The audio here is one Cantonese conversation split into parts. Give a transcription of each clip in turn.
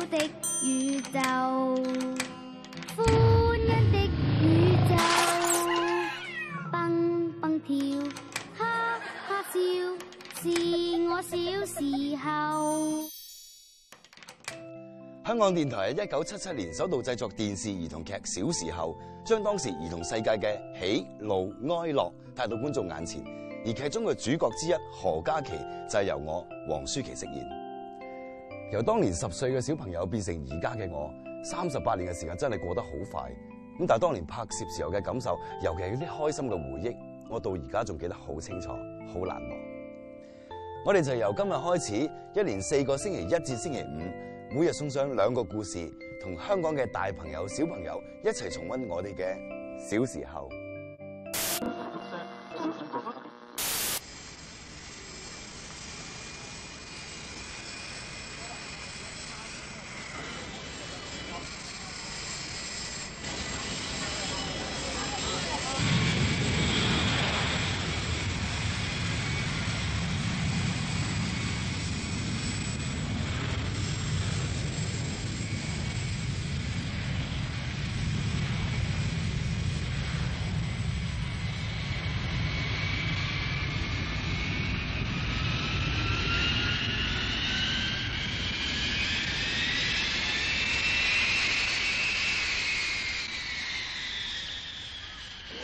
的宇宙，歡欣的宇宙，蹦蹦跳，哈哈笑，是我小時候。香港電台喺1977年首度製作電視兒童劇《小時候》，將當時兒童世界嘅喜怒哀樂帶到觀眾眼前。而劇中嘅主角之一何嘉琪就係由我黃舒淇飾演。由當年10歲嘅小朋友變成而家嘅我，38年嘅時間真係過得好快。咁但係當年拍攝時候嘅感受，尤其係啲開心嘅回憶，我到而家仲記得好清楚，好難忘。我哋就由今日開始，一連4個星期一至星期五，每日送上2個故事，同香港嘅大朋友小朋友一齊重溫我哋嘅小時候。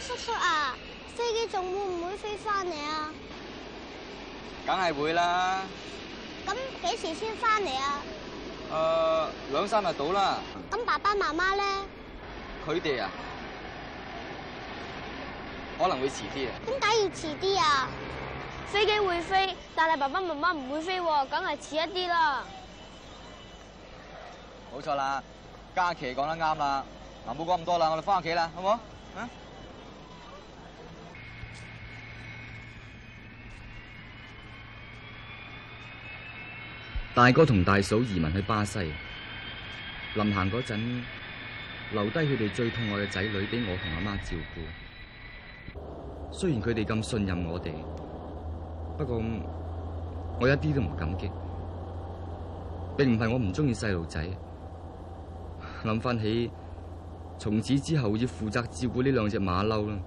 叔叔啊，飛機仲會唔會飛翻嚟啊？梗係會啦。咁幾時先翻嚟啊？2、3日到啦。咁爸爸媽媽咧？佢哋啊，可能會遲啲啊。點解要遲啲啊？飛機會飛，但係爸爸媽媽唔會飛喎，梗係遲一啲啦。冇錯啦，嘉琪講得啱啦。嗱，冇講咁多啦，我哋翻屋企啦，好唔好？啊！大哥同大嫂移民去巴西，臨行嗰陣留低佢哋最痛愛嘅仔女俾我同阿媽照顧。雖然佢哋咁信任我哋，不過我一啲都唔感激。並唔係我唔中意細路仔，諗翻起從此之後要負責照顧呢2隻馬騮啦，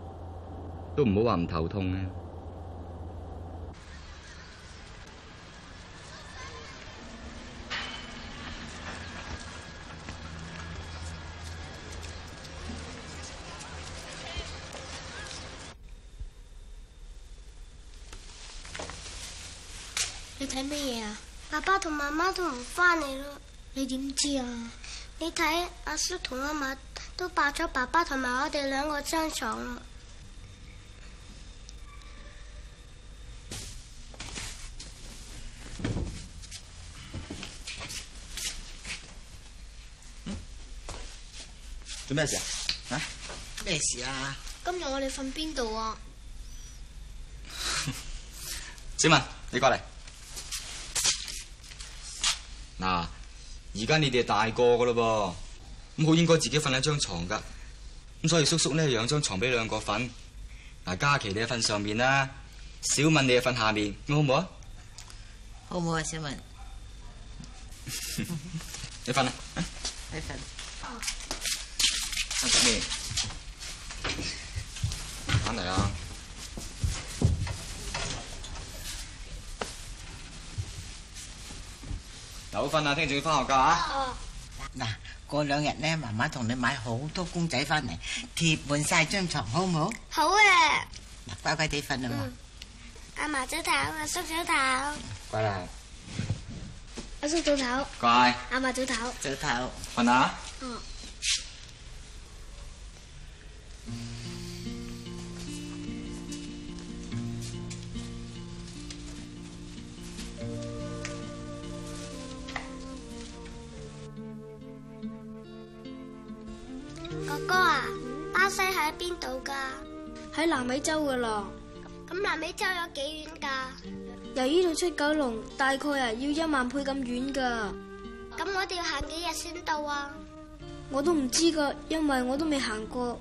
都唔好話唔頭痛嘅。你睇乜嘢啊？爸爸同媽媽都唔翻嚟咯。你點知啊？你睇阿叔同阿嫲都霸咗爸爸同埋我哋2個張床啦。做咩事啊？啊？咩事啊？今日我哋瞓邊度啊？小文，你過嚟。嗱，而家你哋係大個噶咯噃，咁好應該自己瞓喺張床噶。咁所以叔叔呢養張床俾2個瞓。嗱，嘉琪你瞓上面啦，小敏你瞓下面，咁好唔好啊？好唔好啊，小文？你瞓啦。你瞓。阿咩？翻嚟啊！有瞓啊，聽日仲要翻學噶啊！嗱，過2日咧，媽媽同你買好多公仔翻嚟，貼滿晒張床，好唔好？好啊！嗱，乖乖地瞓啊嘛。阿嫲早唞，阿叔早唞。乖啦。阿叔早唞。乖。阿嫲早唞。早唞。瞓下。哥哥啊，巴西喺邊度噶？喺南美洲噶啦。咁南美洲有幾遠噶？由呢度出九龍，大概要1萬倍咁遠噶。咁我哋要行幾日先到啊？我都唔知噶，因為我都未行過。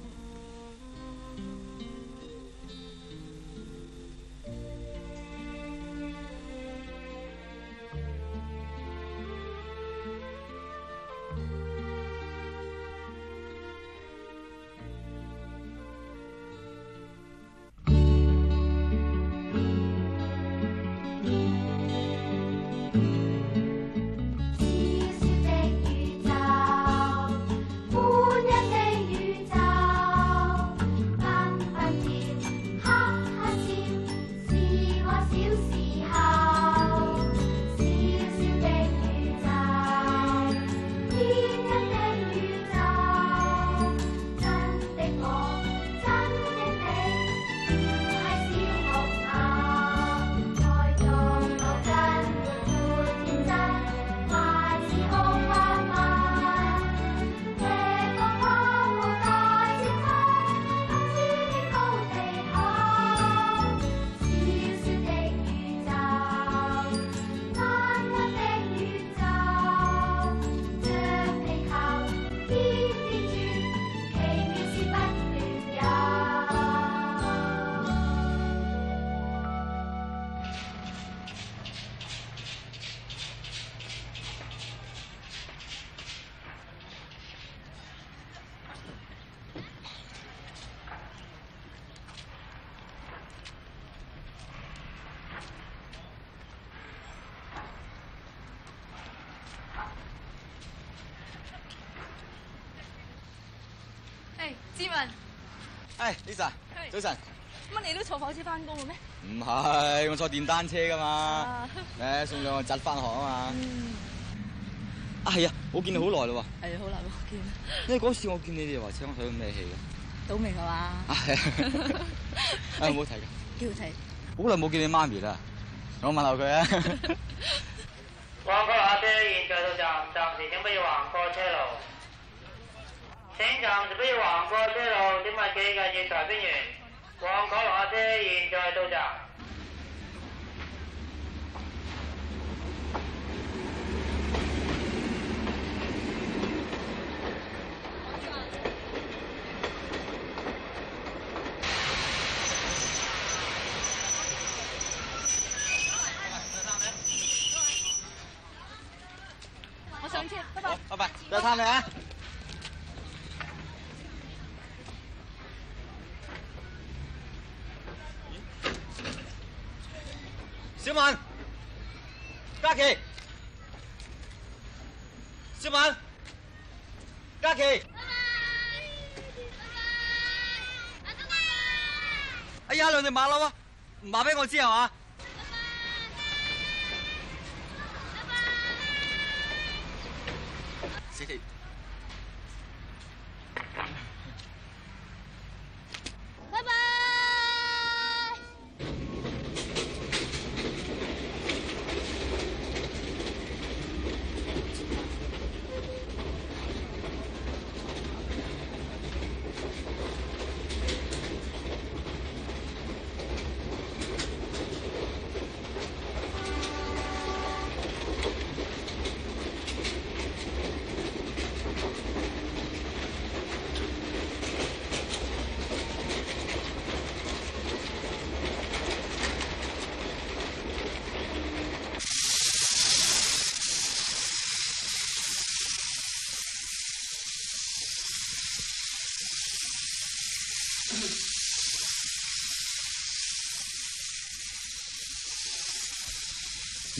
係志文。Lisa，早晨。乜你都坐火車翻工嘅咩？唔係，我坐電單車噶嘛。送兩個侄翻學啊嘛。係啊，我見你好耐咯喎。係啊，好耐冇見。因為嗰次我見你哋話請我睇咩戲嘅？賭明係嘛？係啊。好睇㗎。幾好睇。好耐冇見你媽咪啦，我問下佢啊。往過下車，現在到站，暫時請不要橫過車路。請暫時不要橫過車路，請勿企近月台邊緣。往過下車，現在到站。我上車，拜拜。拜拜，再探你啊！小文，嘉琪，小文，嘉琪。哎呀，兩隻馬騮啊，唔話俾我知係嘛？死你！拜拜。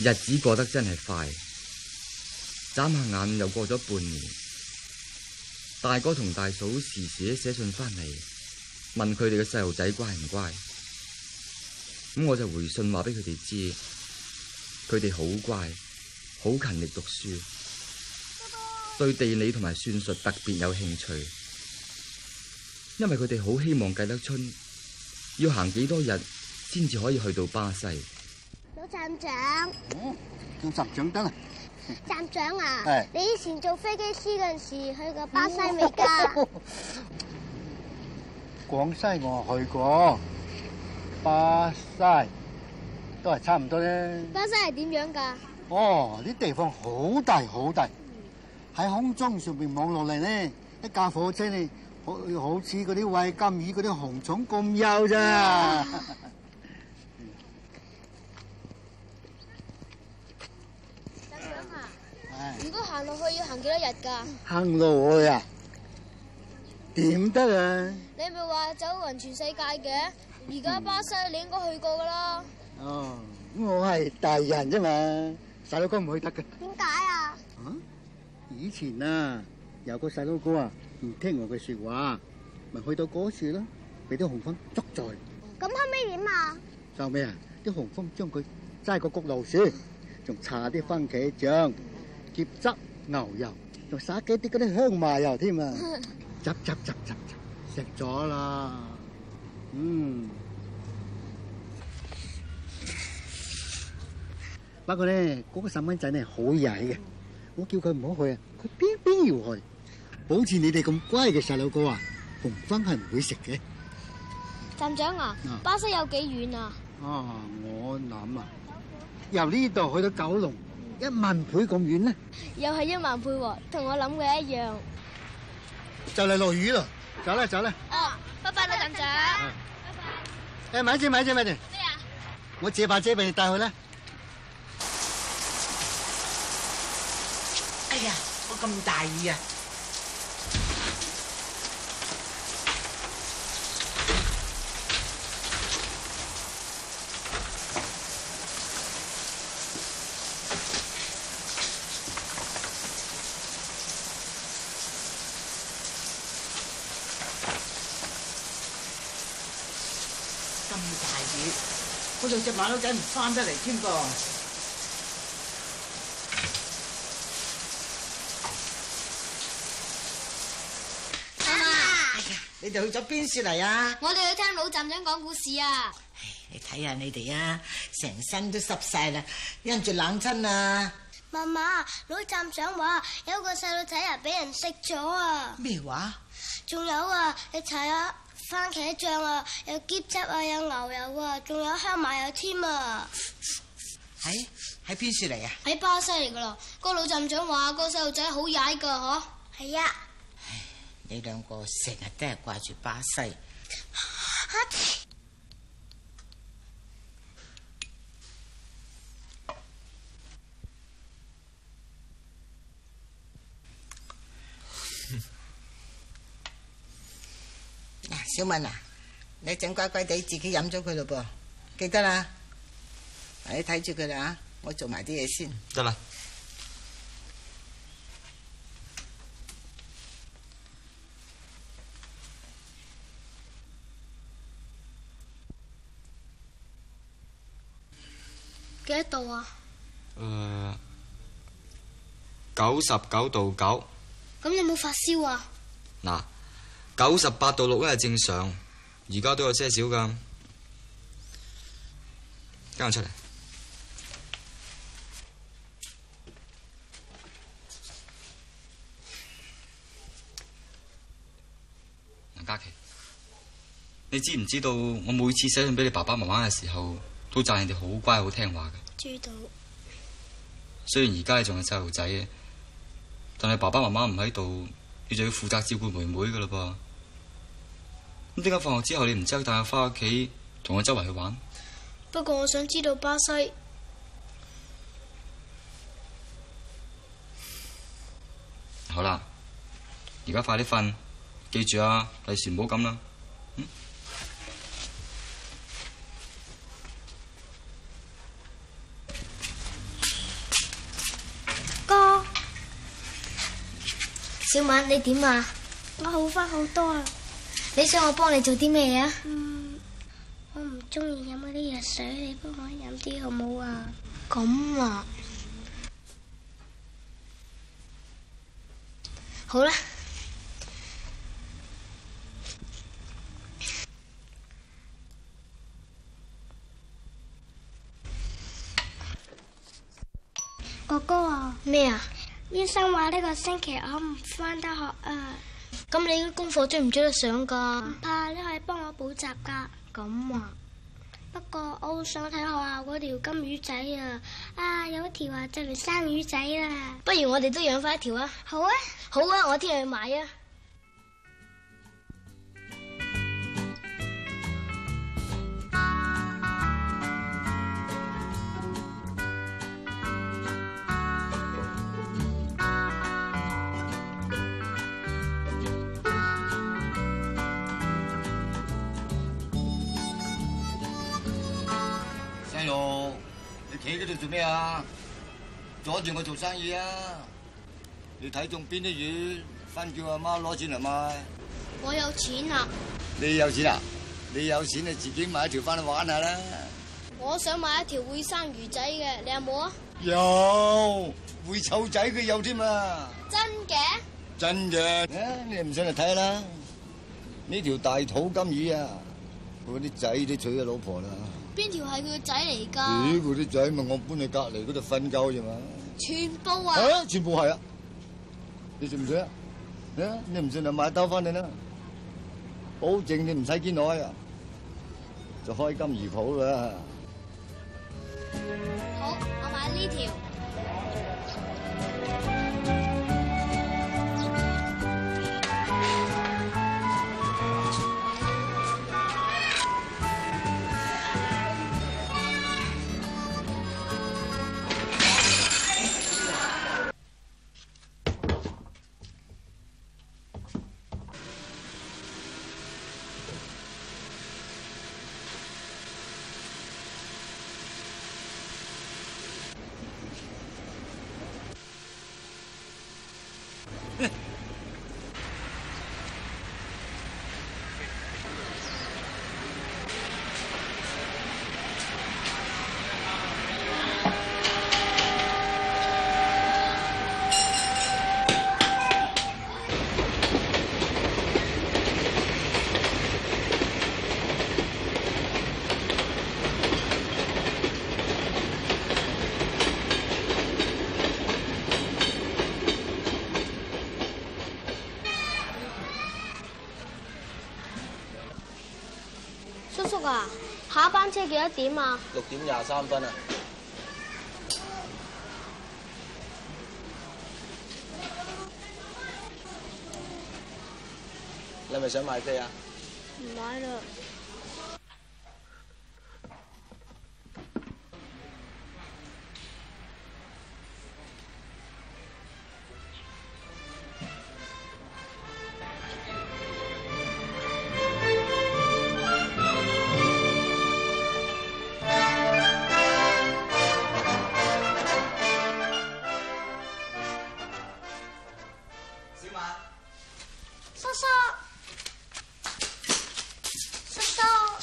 日子過得真係快，眨下眼又過咗半年。大哥同大嫂時時寫信翻嚟，問佢哋嘅細路仔乖唔乖。咁我就回信話俾佢哋知，佢哋好乖，好勤力讀書，對地理同埋算術特別有興趣。因為佢哋好希望計得春，要行幾多日先至可以去到巴西。老站長，叫站長得啦。站長啊，係你以前做飛機師嗰陣時去過巴西未㗎？廣西我去過，巴西都係差唔多咧。巴西係點樣㗎？哦，啲地方好大好大，喺空中上邊望落嚟咧，一架火車咧，好似嗰啲餵金魚嗰啲紅蟲咁幼咋。如果行落去要行幾多日㗎？行路去啊？點得啊？你咪話走勻全世界嘅，而家巴西你應該去過㗎啦。哦，我係大人啫嘛，細佬哥唔去得嘅。點解啊？以前啊，有個細佬哥啊，唔聽我嘅說話，咪去到嗰處咯，俾啲紅蜂捉咗。咁後尾點啊？後尾啊，啲紅蜂將佢揸個焗爐樹，仲搽啲番茄醬。醃汁牛油，仲灑幾啲嗰啲香麻油添啊！執食咗啦。不過咧，嗰個細蚊仔咧好曳嘅，我叫佢唔好去啊，佢偏要去。好似你哋咁乖嘅細路哥啊，紅蜂係唔會食嘅。站長啊，巴西有幾遠啊？我諗啊，由呢度去到九龍。10000倍咁遠咧，又係10000倍喎，同我諗嘅一樣。就嚟落雨啦，走啦。哦，拜拜啦，站長。拜拜。咪住。咩啊？我借把遮俾你帶去啦。哎呀，我咁大意啊！雨，嗰度隻馬騮仔唔翻得嚟添噃。你哋去咗邊處嚟啊？我哋去聽老站長講故事啊！你睇下你哋啊，成身都濕晒啦，因住冷親啊！媽媽，老站長話有個細路仔啊，俾人食咗啊！咩話？仲有啊，你睇下番茄醬啊，有茄汁啊，有牛油啊，仲有香麻油添啊！喺邊處嚟啊？喺巴西嚟噶啦。個老站長話個細路仔好曳噶，嗬？係啊。你兩個成日都係掛住巴西。嗱，小敏啊，你整乖乖地自己飲咗佢咯噃，記得啦。你睇住佢啦，我做埋啲嘢先。得啦。幾多度啊？99度9。咁有冇發燒啊？嗱，98度6咧係正常，而家都有些少噶。跟我出嚟。梁嘉琪，你知唔知道我每次寫信俾你爸爸媽媽嘅時候，都讚你哋好乖好聽話嘅。知道。雖然而家你仲係細路仔，但係爸爸媽媽唔喺度，你就要負責照顧妹妹噶啦噃。咁點解放學之後你唔即刻帶我翻屋企同我周圍去玩？不過我想知道巴西。好啦，而家快啲瞓，記住啊，第時唔好咁啦。哥，小敏你點啊？我好返好多啊！你想我幫你做啲咩啊？我唔中意飲嗰啲藥水，你幫我飲啲好冇啊？咁啊，好啦。哥哥啊！咩啊？醫生話呢個星期我唔返得學啊！咁你啲功課追唔追得上噶？唔怕，你可以幫我補習噶。咁啊？不過我好想睇學校嗰條金魚仔啊！啊，有一條啊就嚟生魚仔啦！不如我哋都養翻一條啊！好啊！好啊，我聽日去買啊！細路，你企喺度做咩啊？阻住我做生意啊！你睇中邊啲魚，翻叫阿媽攞錢嚟買。我有錢啊！你有錢啊？你有錢你自己買一條翻去玩下啦。我想買一條會生魚仔嘅，你有冇啊？有，會湊仔佢有添啊！真嘅？真嘅。你唔信就睇下啦。呢條大肚金魚啊，佢啲仔都娶咗老婆啦。邊條係佢個仔嚟㗎？咦，佢啲仔咪我搬去隔離嗰度瞓覺啫嘛。全部啊？全部係啊！你信唔信啊？你唔信就買兜翻嚟啦，保證你唔使見我啊，就開金魚鋪啦。好，我買呢條。啊？下一班車幾多點啊？6點23分啊！你係咪想買飛啊？唔買啦。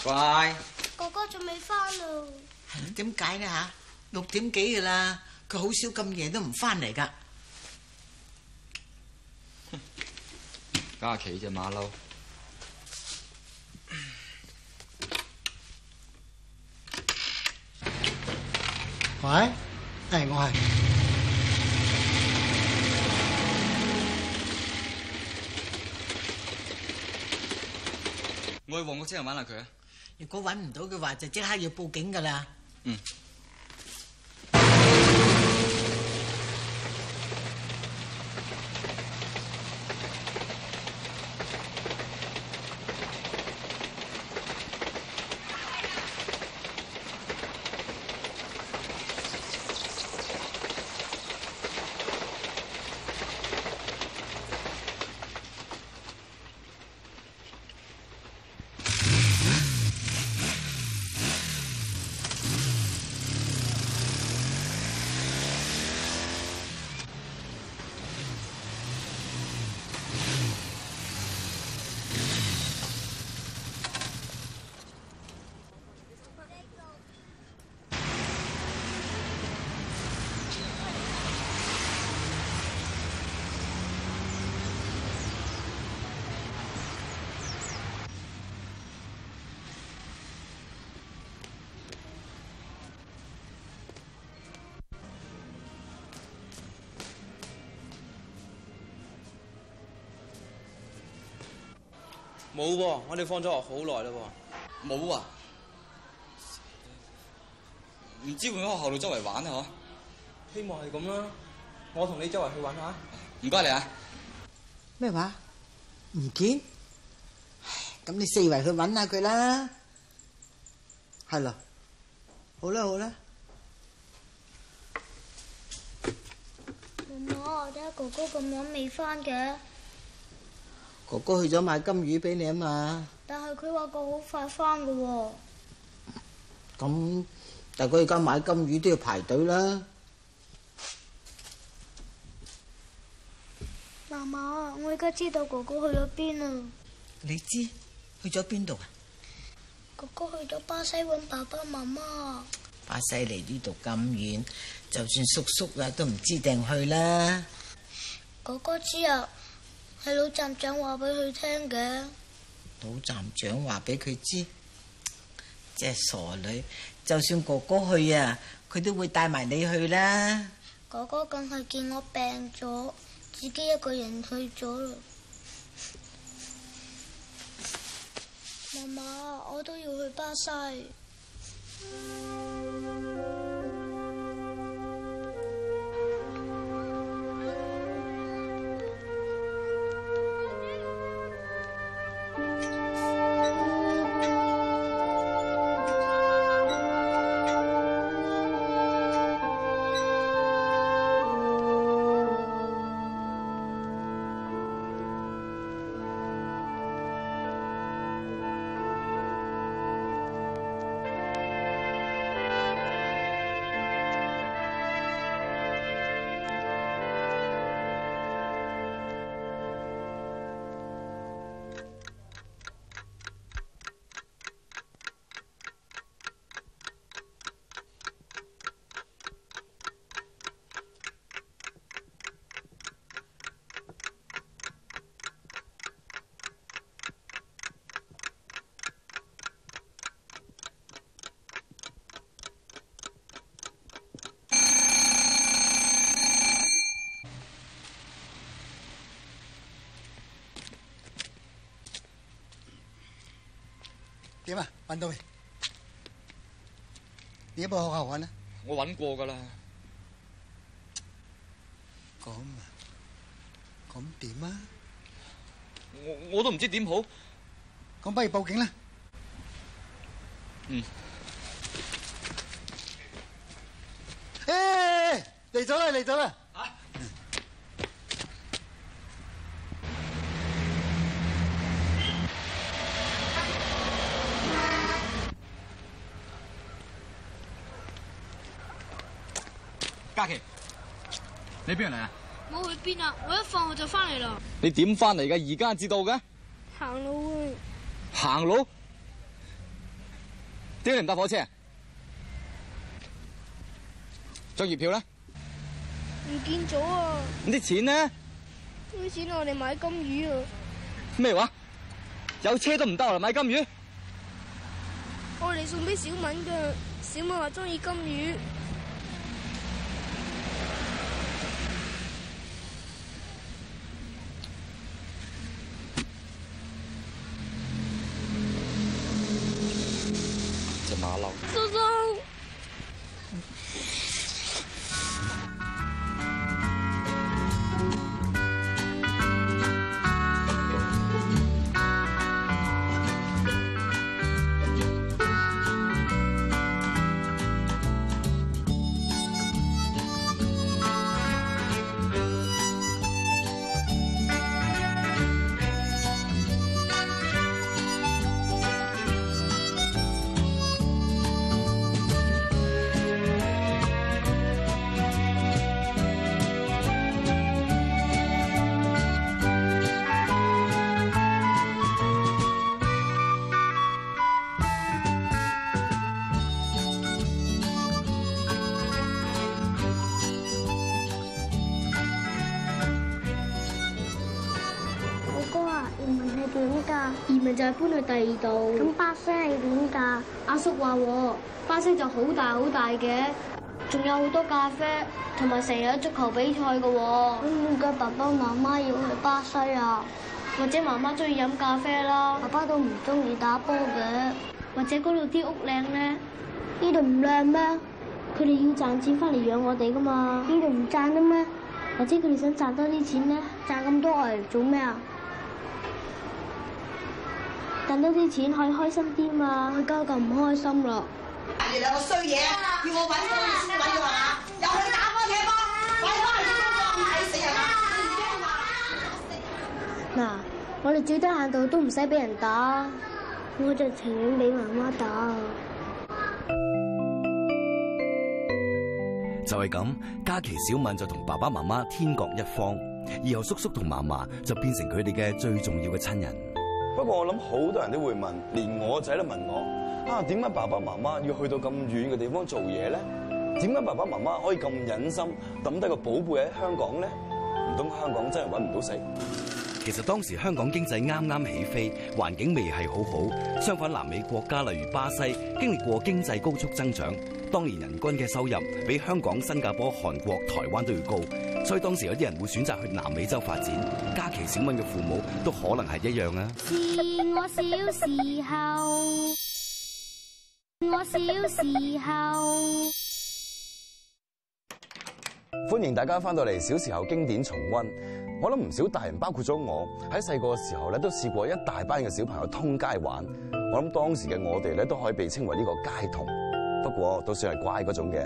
乖，哥哥仲未翻咯。點解呢嚇？6點幾噶啦，佢好少咁夜都唔翻嚟噶。嘉琪隻馬騮。喂，我係。我去旺角車站揾下佢啊！如果揾唔到嘅話，就即刻要報警噶啦。嗯。冇喎，我哋放咗學好耐啦喎。冇啊？唔知會喺學校度周圍玩啊？嗬？希望係咁啦。我同你周圍去玩下。唔該你啊。咩話？唔見？咁你四圍去揾下佢啦。係咯。好啦好啦。媽媽，點解哥哥咁晚未翻嘅？哥哥去咗買金魚俾你啊嘛。但係佢話佢好快翻㗎喎。咁，但係佢而家買金魚都要排隊啦。媽媽，我而家知道哥哥去咗邊啦。你知去咗邊度啊？哥哥去咗巴西揾爸爸媽媽。巴西嚟呢度咁遠，就算叔叔啊都唔知定去啦。哥哥知啊。係老站長話俾佢聽嘅。老站長話俾佢知，即係傻女。就算哥哥去啊，佢都會帶埋你去啦。哥哥梗係見我病咗，自己一個人去咗啦。媽媽，我都要去巴西。點啊？揾到未？你有冇學校揾啊？我揾過㗎啦。咁啊？咁點啊？我都唔知點好。咁不如報警啦。嗯。誒，嚟咗啦，嚟咗啦！嘉琪，你邊度嚟啊？冇去邊啊！我一放學就翻嚟啦。你點翻嚟㗎？而家知道嘅？行路啊！行路？點解你唔搭火車？張月票咧？唔見咗啊！咁啲錢呢？啲錢我哋買金魚啊！咩話？有車都唔得嚟買金魚？我哋送俾小敏㗎，小敏話中意金魚。隻馬騮。叔叔。移民就係搬去第二度。咁巴西係點㗎？阿叔話巴西就好大好大嘅，仲有好多咖啡，同埋成日有足球比賽嘅喎。咁點解爸爸媽媽要去巴西啊？或者媽媽中意飲咖啡啦，爸爸都唔中意打波嘅。或者嗰度啲屋靚咧？呢度唔靚咩？佢哋要賺錢翻嚟養我哋噶嘛？呢度唔賺得咩？或者佢哋想賺多啲錢咧？賺咁多嚟做咩啊？賺多啲錢可以開心啲嘛？我而家咁唔開心啦！你兩個衰嘢，要我揾工你先揾到係嘛？又去打波踢波，為咗係啲工作唔睇死係嘛？嗱，我哋最低限度都唔使俾人打，我就情願俾媽媽打。就係咁，嘉琪小敏就同爸爸媽媽天各一方，以後叔叔同嫲嫲就變成佢哋嘅最重要嘅親人。不過我諗好多人都會問，連我仔都問我啊，點解爸爸媽媽要去到咁遠嘅地方做嘢咧？點解爸爸媽媽可以咁忍心抌低個寶貝喺香港咧？唔通香港真係搵唔到食？其實當時香港經濟啱啱起飛，環境未係好好。相反，南美國家例如巴西經歷過經濟高速增長，當年人均嘅收入比香港、新加坡、韓國、台灣都要高，所以當時有啲人會選擇去南美洲發展。嘉琪小敏嘅父母都可能係一樣啊！是我小時候，我小時候。歡迎大家翻到嚟小時候經典重溫。我諗唔少大人，包括咗我，喺細個嘅時候咧，都試過一大班嘅小朋友通街玩。我諗當時嘅我哋咧，都可以被稱為呢個街童，不過都算係乖嗰種嘅。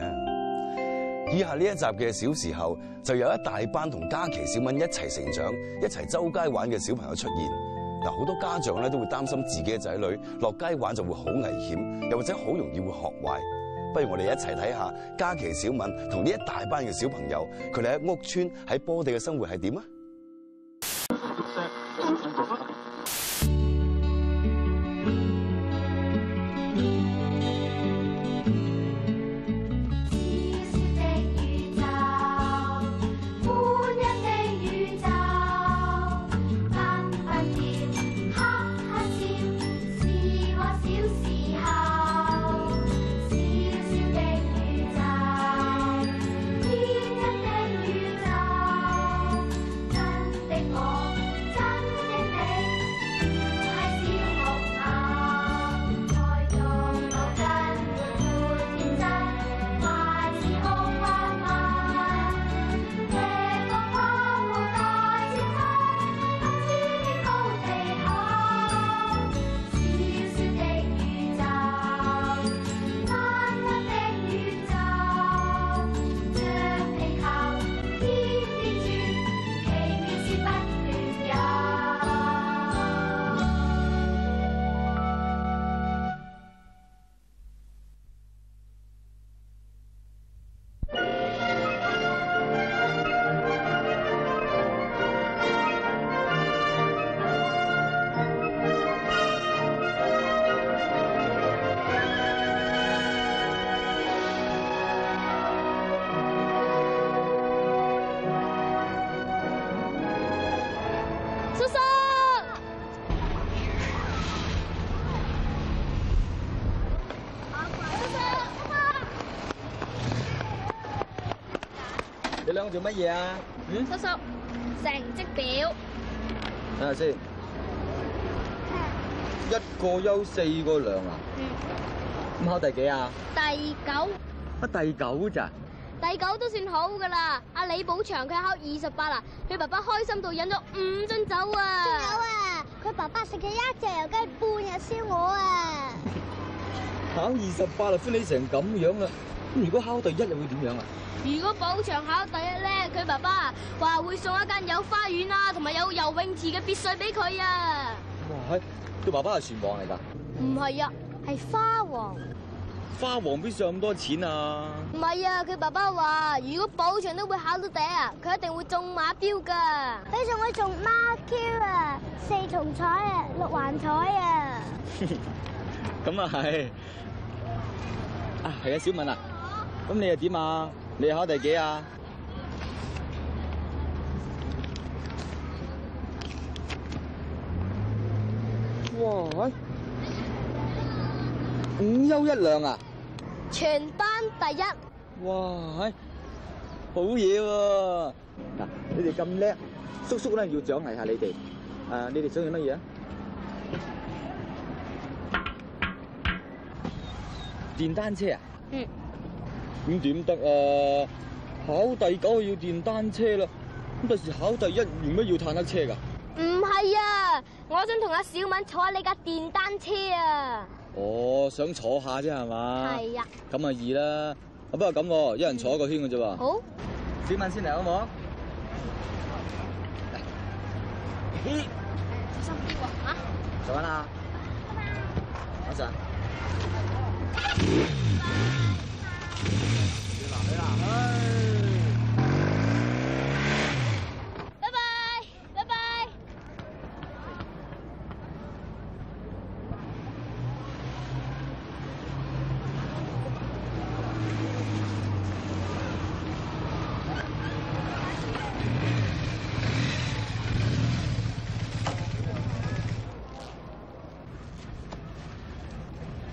以下呢一集嘅小時候，就有一大班同嘉琪小敏一齊成長、一齊周街玩嘅小朋友出現。嗱，好多家長咧都會擔心自己嘅仔女落街玩就會好危險，又或者好容易會學壞。不如我哋一齊睇下嘉琪小敏同呢一大班嘅小朋友，佢哋喺屋村喺波地嘅生活係點啊？你兩個做乜嘢啊？叔叔，成績表。睇下先，一個優4個良啊？咁考第幾啊？第9。乜第9咋？第9都算好噶啦。阿李寶祥佢考28啦，佢爸爸開心到飲咗5樽酒啊！仲有啊，佢爸爸食咗1隻油雞半日燒鵝啊！考28啦，歡喜成咁樣啦。咁如果考第1又會點樣啊？如果寶祥考第1咧，佢爸爸話會送一間有花園啊，同埋有游泳池嘅別墅俾佢啊！哇，佢爸爸係船王嚟㗎？唔係啊，係花王。花王邊上咁多錢啊？唔係啊，佢爸爸話如果寶祥都會考到第1啊，佢一定會中馬標㗎。佢仲會中孖 Q 啊，4重彩啊，6環彩啊！咁啊係。啊係啊，小敏啊，咁你又點啊？你考第幾啊？哇，5優1良啊！全班第1。哇，好嘢喎！嗱，你哋咁叻，叔叔咧要獎勵下你哋。你哋想要乜嘢啊？電單車啊？咁點得啊？考第9要電單車啦，咁第時考第1用乜要坦克車㗎？唔係啊，我想同阿小敏坐下你架電單車啊！哦，想坐下啫係嘛？係啊。咁啊易啦，不過咁，一人坐1個圈嘅啫喎。好。小敏先嚟好唔好？小心啲喎嚇！坐緊啦。阿 Sir。拜拜，拜拜。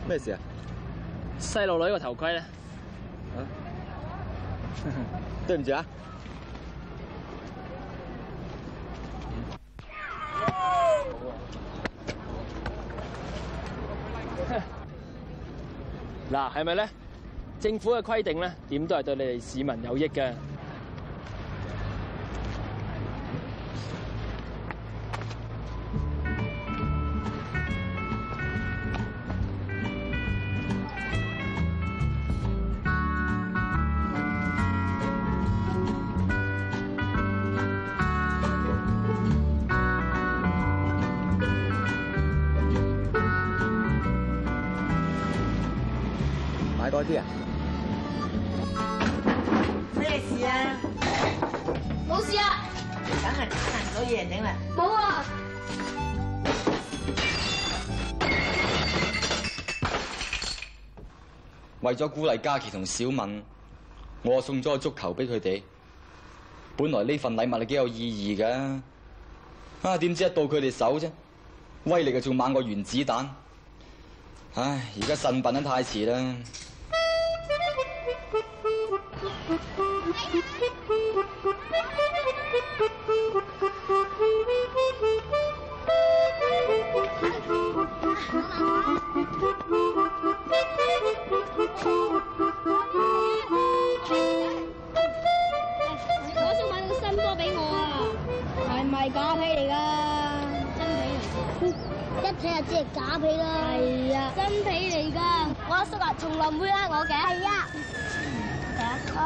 咩事啊？細路女個頭盔咧。對唔住啊！嗱，係咪咧？政府嘅規定咧，點都係對你哋市民有益嘅。買多啲啊！咩事啊？冇事啊！梗係打爛咗嘢整啦！冇啊！為咗鼓勵嘉琪同小敏，我送咗個足球俾佢哋。本來呢份禮物係幾有意義㗎，點知一到佢哋手啫，威力仲猛過原子彈。唉，而家呻笨得太遲啦。我想買個新波俾我啊！係咪假皮嚟㗎？真皮嚟。一睇就知係假皮啦。係啊，真皮嚟㗎。我阿叔啊，從來唔會呃我嘅。係啊。啊，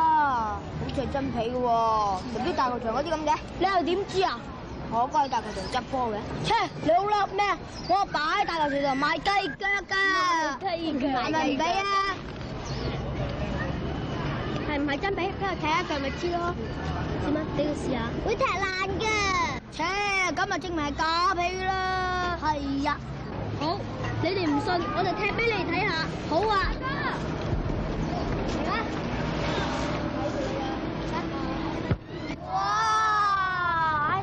好似係真皮嘅喎，唔知大球場嗰啲咁嘅。你又點知啊？我哥喺大球場執波嘅。切，你好叻咩？我阿爸喺大球場度賣雞腳㗎。雞腳。係咪唔俾啊？係唔係真皮？俾我睇一腳咪知咯。點啊？俾佢試下。會踢爛㗎。切，咁咪證明係假皮啦。係呀。好，你哋唔信，我就踢俾你睇下。好啊。哇！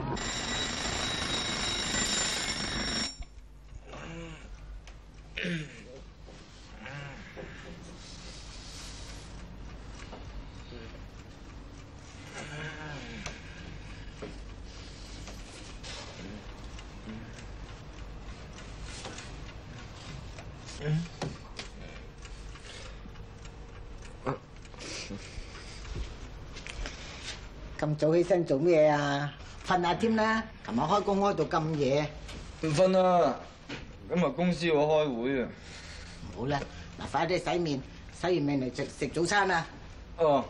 咁早起身做咩啊？瞓下添啦！琴晚開工開到咁夜。唔瞓啦，今日公司我開會啊。好啦，嗱，快啲洗面，洗完面嚟食早餐啊！哦。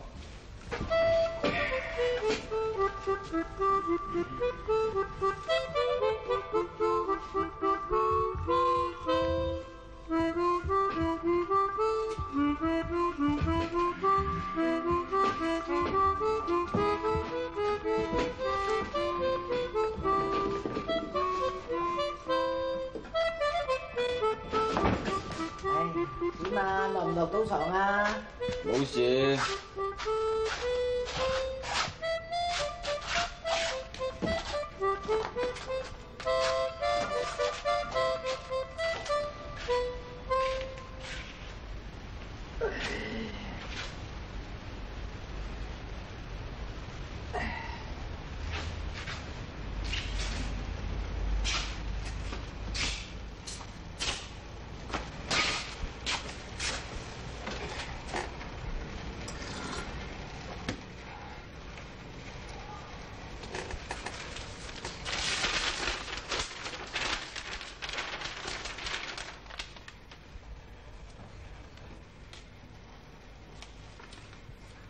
點啊？落唔落到床啊？冇事。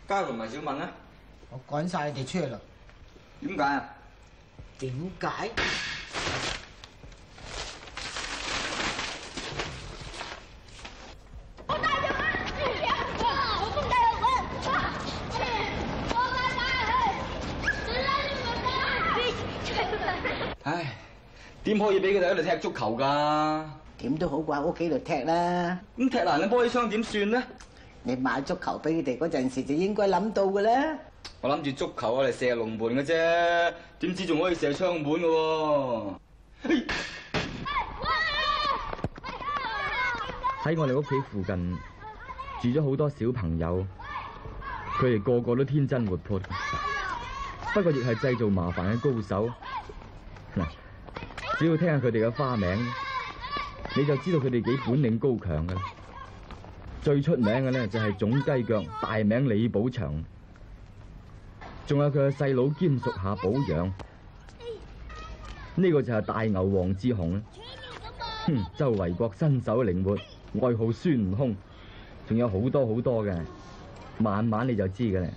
家豪同埋小敏咧，我趕晒你哋出去啦。點解啊？點解？我帶咗佢，我帶咗佢，唉，點可以俾佢哋喺度踢足球㗎？點都好過喺屋企度踢啦。咁踢爛嘅玻璃窗點算咧？你買足球俾佢哋嗰陣時就應該諗到嘅啦。我諗住足球我嚟射龍門嘅啫，點知仲可以射窗門嘅喎。喺我哋屋企附近住咗好多小朋友，佢哋個個都天真活潑，不過亦係製造麻煩嘅高手。嗱，只要聽下佢哋嘅花名，你就知道佢哋幾本領高強嘅啦。最出名嘅咧就係腫雞腳，大名李寶祥，仲有佢嘅細佬兼屬下寶陽，呢個就係大牛黃志雄啦。周圍國身手靈活，外號孫悟空，仲有好多好多嘅，慢慢你就知嘅啦。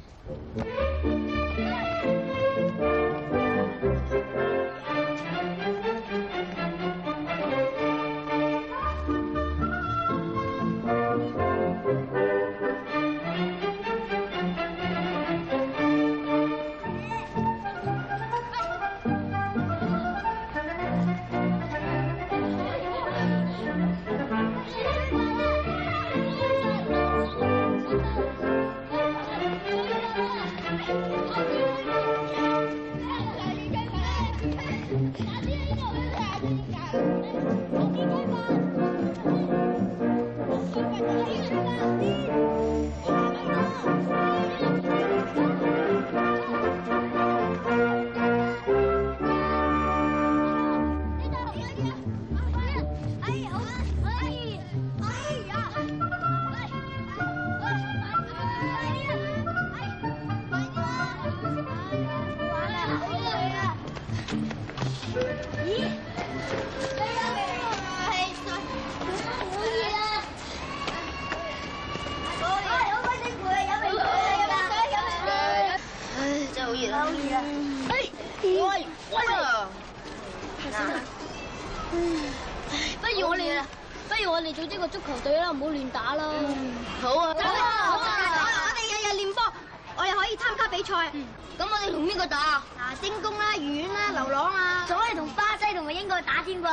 不如我哋組織個足球隊啦，唔好亂打啦。好啊！我哋日日練波，我又可以參加比賽。咁我哋同邊個打？嗱，精工啦、魚丸啦、流浪啊，仲可以同巴西同埋英國打添噃。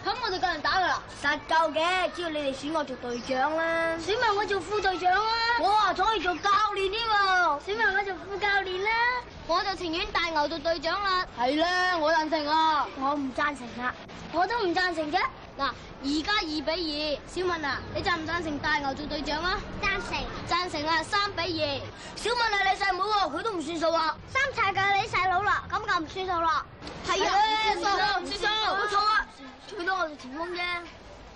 咁我哋夠人打噶啦？實夠嘅，只要你哋選我做隊長啦。選埋我做副隊長啦。我啊仲可以做教練添喎。選埋我做副教練啦。我就情願大牛做隊長啦。係啦，我贊成啊。我唔贊成啊。我都唔贊成啫。嗱，而家2-2，小敏啊，你贊唔贊成大牛做隊長啊？贊成。贊成啊，3-2。小敏係你細妹喎，佢都唔算數啊。三齊嘅你細佬啦，咁就唔算數啦。係啊，唔算數，冇錯啊。最多我哋前鋒啫。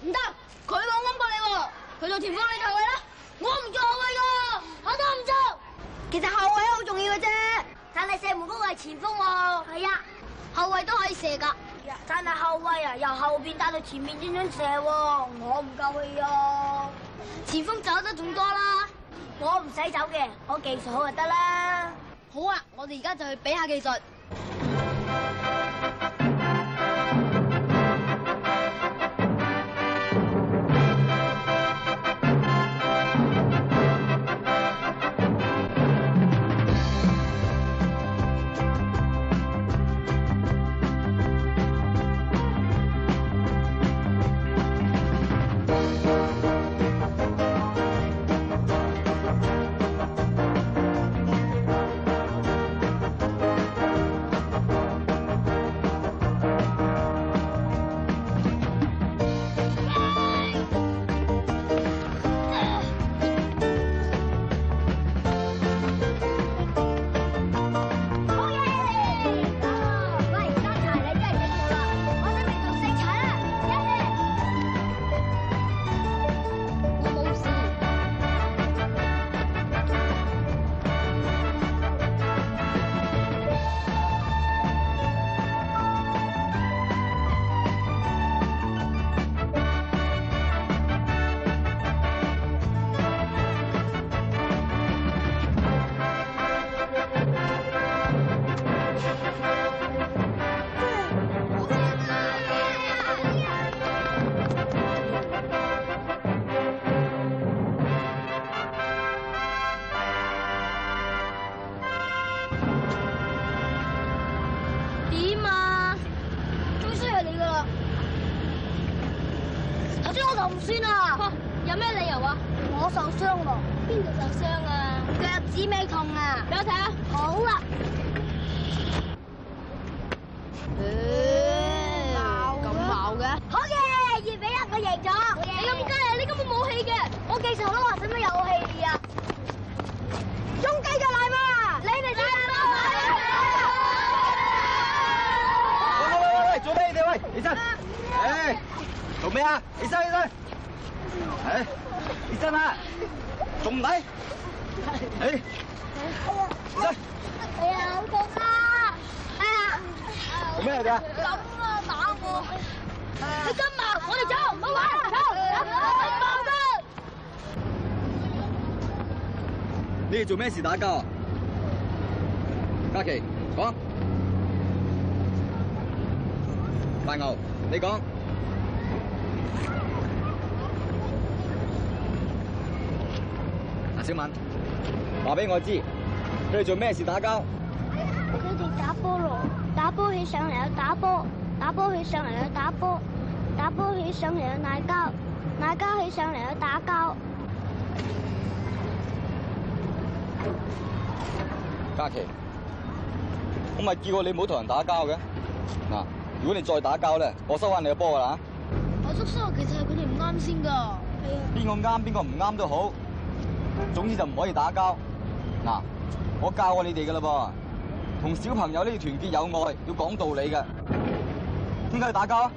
唔得，佢冇啱過你喎，佢做前鋒你就位啦。我唔做後衛噶，我都唔做。其實後衛好重要嘅啫。射門嗰個係前鋒喎。係啊，後衛都可以射㗎。但係後衛啊，由後邊帶到前面點樣射喎？我唔夠氣啊！前鋒走得仲多啦。我唔使走嘅，我技術好就得啦。好啊，我哋而家就去比下技術。唔算啊！有咩理由啊？我受傷喎。邊度受傷啊？腳趾尾痛啊！俾我睇下。好啦。咁鬧嘅？好嘅，2-1，我贏咗。你咁雞啊！你根本冇氣嘅。我技術好啊，使乜有氣啊？中雞嘅奶媽，你哋喂，做咩你哋？喂，起身！誒，做咩啊？起身，起身！誒，起身啊！仲唔嚟？誒，起身！哎呀，好痛啊！哎呀！做咩嚟㗎？咁啊，打我！你跟埋，我哋走，唔好玩，走！爆得！你哋做咩事打交啊？嘉琪，講。大牛，你講。阿小敏，話俾我知，佢哋做咩事打交？佢哋打波咯，打波起上嚟又打波，打波起上嚟又打波，打波起上嚟又嗌交，嗌交起上嚟又打交。嘉琪，我咪叫過你唔好同人打交嘅。嗱，如果你再打交咧，我收翻你個波噶啦。我叔叔，其實係佢哋唔啱先噶。係啊。邊個啱邊個唔啱都好，總之就唔可以打交。嗱，我教過你哋噶啦噃，同小朋友呢要團結友愛，要講道理嘅。點解要打交啊？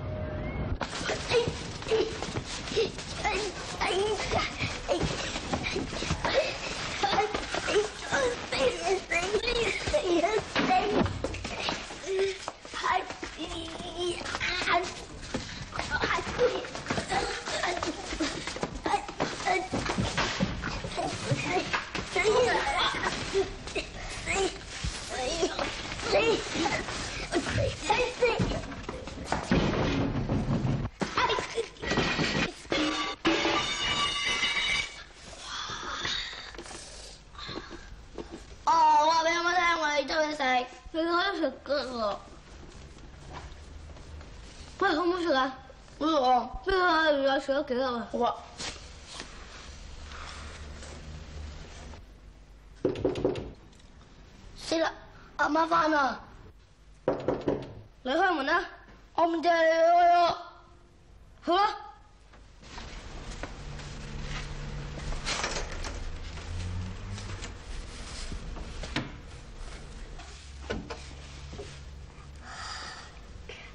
喂，好唔好食啊？好食啊！邊個有食咗幾粒啊？好啊。死啦！阿媽返啦！你開門啦！我唔借你開啊！好啦。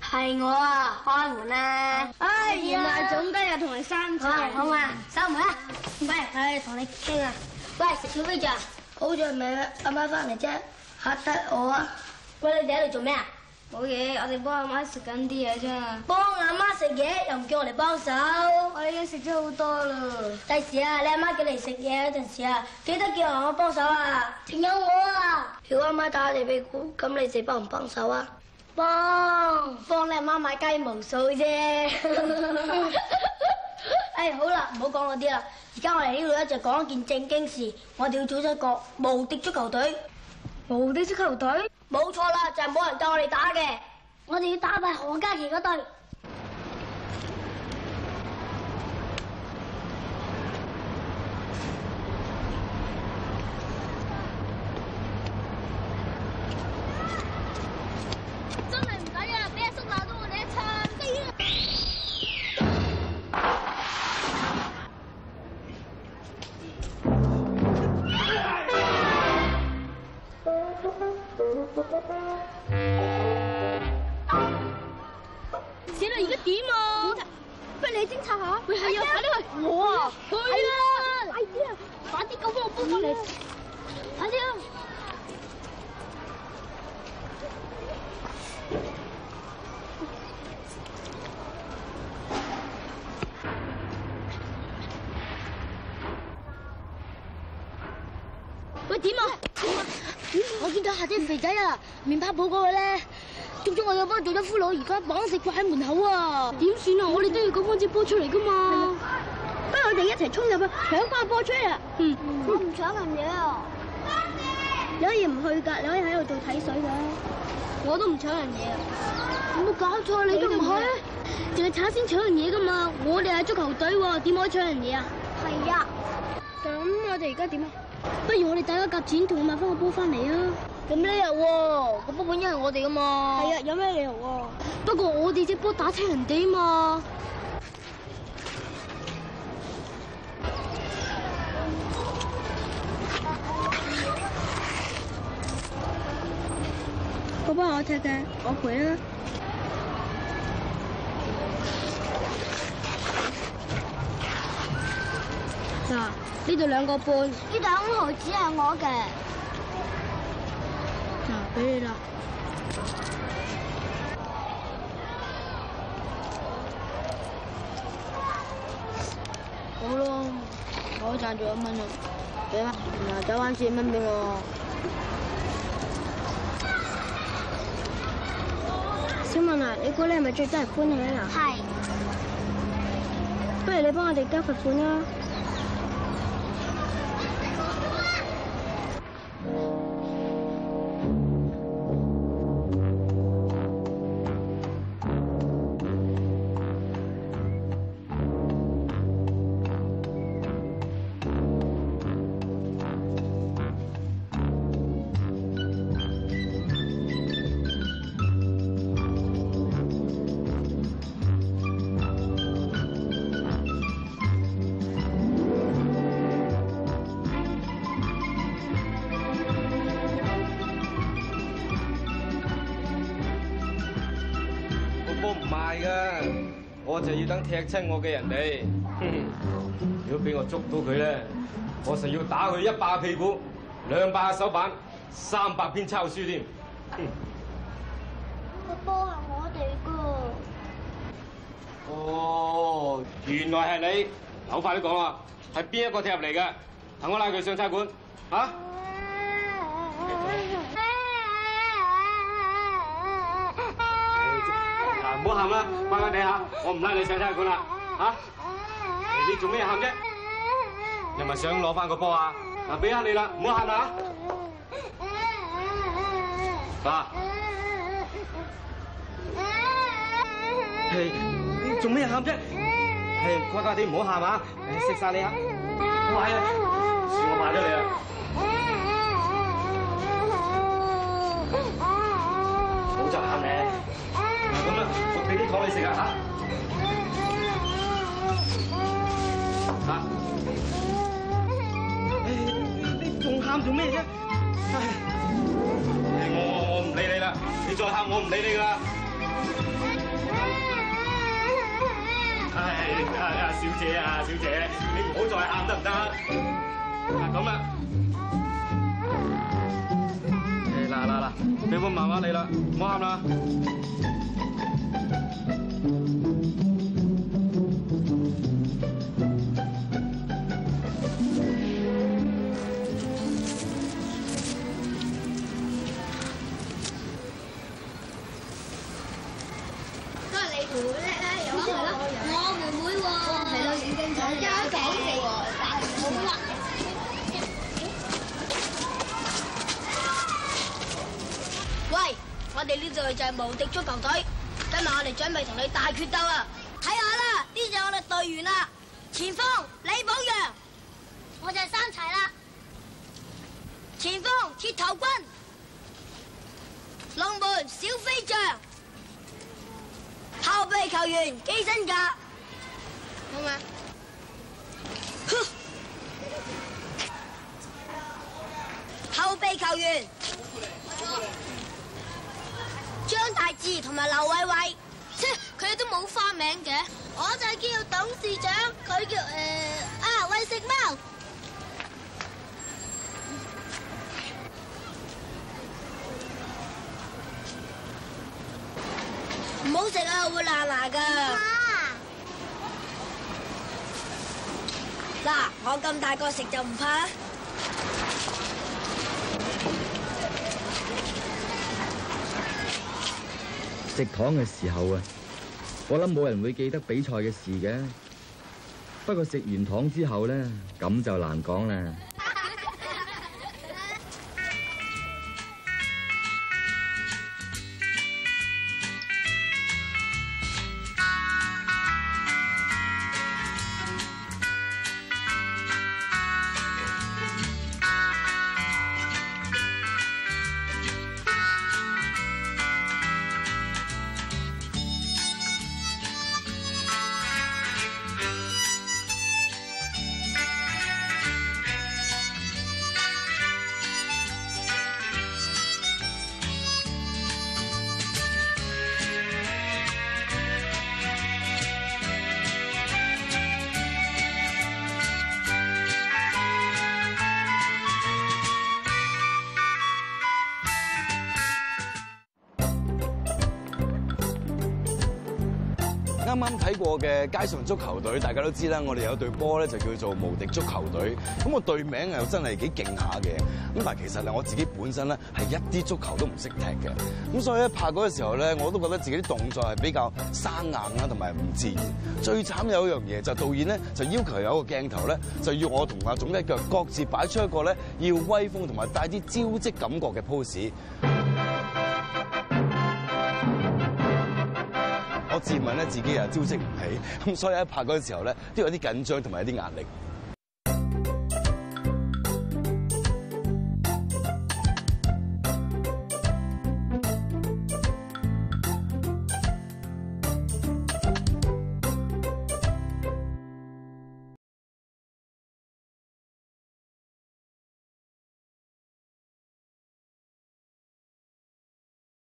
係我啊，開門啦！哎，原來總雞又同你生仔，好嘛？收門啦！唔係，同你傾啊！喂，食小飛象，好在未阿媽翻嚟啫。嚇得我啊！喂，你哋喺度做咩啊？冇嘢，我哋幫阿媽食緊啲嘢啫。幫阿媽食嘢又唔叫我哋幫手，我哋已經食咗好多啦。第時啊，你阿媽叫你食嘢嗰陣時啊，記得叫我幫手啊。仲有我啊！如果阿媽打我哋屁股，咁你哋幫唔幫手啊？幫你阿媽買雞毛掃啫。哎，好啦，唔好講嗰啲啦。而家我哋呢度咧就講一件正經事，我哋要組織一個無敵足球隊。無敵足球隊？冇錯啦，就係冇人夠我哋打嘅。我哋要打敗何嘉琪嗰隊。真係唔抵啊！俾阿叔鬧到我哋一餐飛啊！死啦！而家點啊？不如你偵察下。喂，係啊，快啲去！我啊，去啦！快啲啊！快啲救幫我搬翻嚟！快啲啊！喂，點啊？我見到下啲肥仔啊，麵包鋪嗰個咧，捉咗我有幫佢做咗俘虜，而家綁死掛喺門口啊！點算啊？我哋都要救翻支波出嚟噶嘛！不如我哋一齊衝入去搶翻波出嚟啊！我唔搶人嘢啊！你可以唔去㗎，你可以喺度做睇水㗎。我都唔搶人嘢啊！有冇搞錯？你都唔去？淨係賊先搶人嘢㗎嘛！我哋係足球隊喎，點可以搶人嘢啊？係啊！咁我哋而家點啊？不如我哋大家夾錢同佢買翻個波翻嚟啊！有咩理由喎？個波本應係我哋噶嘛。係啊，有咩理由喎？不過我哋隻波打親人哋嘛。個波係我踢嘅，我賠啦。嗱，呢度2個半，呢度5毫子係我嘅。嗱，俾你啦。好咯，我賺咗1蚊啦，俾啦，嗱，走翻4蚊俾我。小文啊，你估你係咪最憎人歡喜啊？係。不如你幫我哋交罰款啦。我就要等踢親我嘅人哋。如果俾我捉到佢咧，我就要打佢100下屁股，200下手板，300篇抄書添。個波係我哋噶。哦，原來係你，好快啲講啦，係邊一個踢入嚟嘅？等我拉佢上差館，嚇！唔好喊啦，乖乖地嚇，我唔拉你上差館啦，嚇！你做咩喊啫？你係咪想攞翻個波啊？嗱，俾下你啦，唔好喊啦嚇！嗱，你做咩喊啫？係乖乖地唔好喊啊！食曬你啊！乖啊，算我買咗你啦。好就喊你。咁啦，我俾啲糖你食啊嚇！嚇！你仲喊做咩啫？我唔理你啦，你再喊我唔理你噶啦。小姐啊，小姐，你唔好再喊得唔得？咁啦。嗱，俾本漫畫你啦，唔好喊啦。都係你妹妹叻啦，有係咯，我妹妹喎，係咯，正正仔加幾嚟喎，好啦。喂，我哋呢隊就係無敵足球隊，今日我哋準備同你大決鬥啊！睇下啦，呢就係我哋隊員啦，前鋒李寶陽，我就係三齊啦。前鋒鐵頭軍，龍門小飛象。後備球員基辛格，好嘛？後備球員張大志同埋劉偉偉，切，佢哋都冇花名嘅。我就係叫董事長，佢叫餵食貓。唔好食啊，會爛牙噶。嗱，我咁大個食就唔怕。食糖嘅時候啊，我諗冇人會記得比賽嘅事嘅。不過食完糖之後咧，咁就難講啦。啱啱睇過嘅街上足球隊，大家都知啦。我哋有隊波咧，就叫做無敵足球隊。咁個隊名又真係幾勁下嘅。咁但係其實咧，我自己本身咧係一啲足球都唔識踢嘅。咁所以咧拍嗰嘅時候咧，我都覺得自己啲動作係比較生硬啦，同埋唔自然。最慘有一樣嘢就係導演咧就要求有個鏡頭咧，就要我同阿總一腳各自擺出一個咧要威風同埋帶啲招積感覺嘅 pose。我自問咧自己又招積唔起，咁所以喺拍嗰陣時候咧都有啲緊張同埋有啲壓力。